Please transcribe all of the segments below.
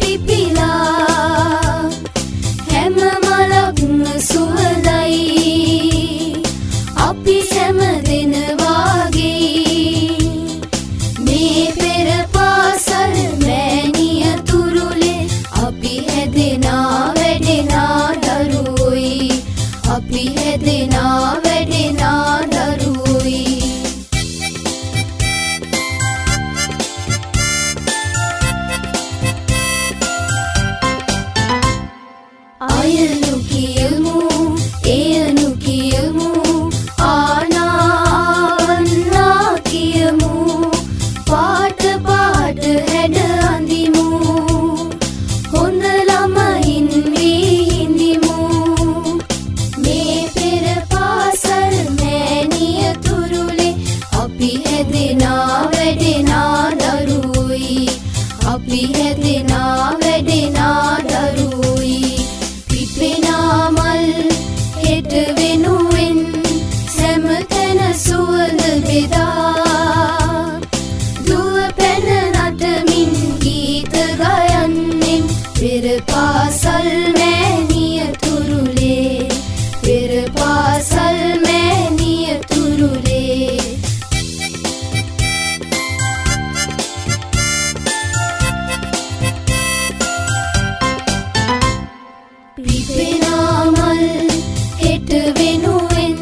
පිපිලා හැම මලක්ම සුවඳයි අපි සැම දෙන වාගේ මේ පෙර පාසල් මෑණිය තුරුලේ අපි හැදෙනා වැඩෙනා දරුවෝයි අපි හැදෙනා වැඩෙනා දරුවෝයි අයනු කියමු එයනු කියමු ආනාවන්නා කියමු පාට පාට හැඩ අඳිමු හොඳ ළමයින් වී හිඳිමු මේ පෙර පාසල් මෑණිය තුරුලේ අපි හැදෙනා වැඩෙනා දරුවෝයි අපි හැදෙනා වැඩෙනා දරුවෝයි පිපෙනා මල් හෙට වෙනුවෙන් සෑම තැන සුවඳ බෙදා දුව පැන නටමින් ගීත ගයන්නෙම් පෙර පාසල් මෑණිය තුරුලේ පෙර පාසල් මෑණිය තුරුලේ පිපෙනා මල් හෙට වෙනුවෙන්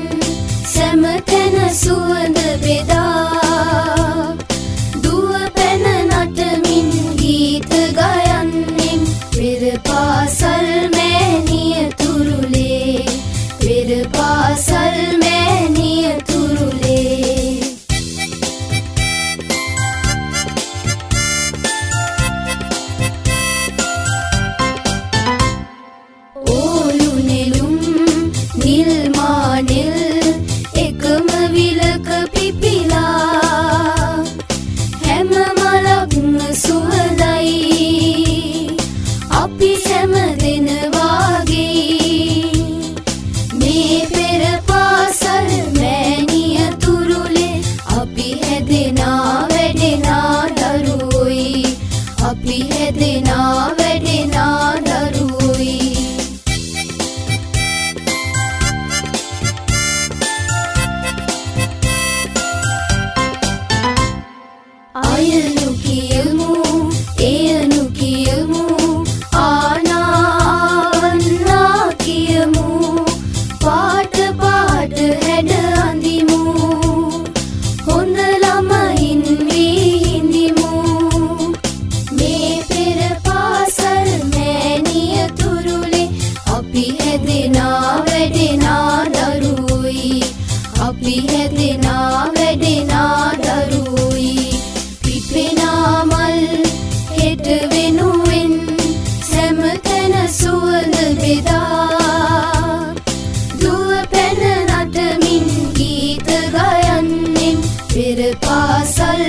සෑම තැන සුවඳ බෙදා දුව පැන නටමින් ගීත ගයන්නෙම් පෙර පාසල් මෑණිය තුරුලේ පෙර පාසල් මෑණිය තුරුලේ ඕලු නෙළුම් නිල් මානෙල් එකම විලක පිපිලා හැම මලක්ම සුවඳයි අපි සැම දෙන වාගේ මේ පෙර පාසල් මෑණිය තුරුලේ අපි හැදෙනා වැඩෙනා දරුවෝයි අපි හැදෙනා වැඩෙනා දරුවෝයි අයනු කියමු එයනු කියමු ආනාවන්නා කියමු පාට පාට හැඩ අඳිමු හොඳ ළමයින් වී හිඳිමු මේ පෙර පාසල් මෑණිය තුරුලේ අපි හැදෙනා වැඩෙනා දරුවෝයි අපි හැදෙනා වැඩෙනා දරුවෝයි පිපෙනා මල් හෙට වෙනුවෙන් සෑම තැන සුවඳ බෙදා දුව පැන නටමින් ගීත ගයන්නෙම් පෙර පාසල්